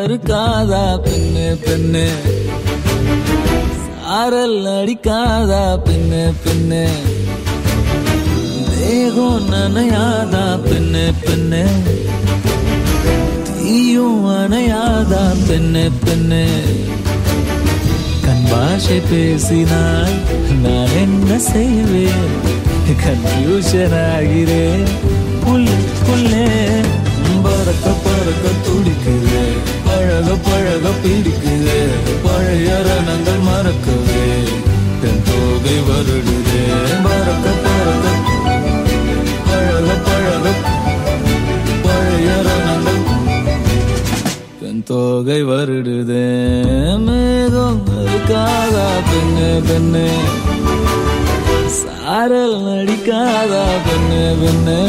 இருக்காதா பெண்ணு பெண்ணு சாரல் அடிக்காதா பெண்ணு பெண்ணு தேகம் நனையாதா பெண்ணு பெண்ணு தீயும் அணையாதா பெண்ணு பெண்ணு கண் பாஷை பேசினால் நான் என்ன செய்வேன் கன்ஃபியூஷன் ஆகிறேன் புல்லே பறக்க பறக்க துடிக்குது பழக பழக பிடிக்குது பழைய ரணங்கள் மறக்குது தென் தோகை வருடுது பறக்க பறக்க பழக பழக பழைய ரணங்கள் தென் தோகை வருடுது மேகம் இருக்காதா பெண்ணு பெண்ணு சாரல் நடிக்காதா பெண்ணு பெண்ணு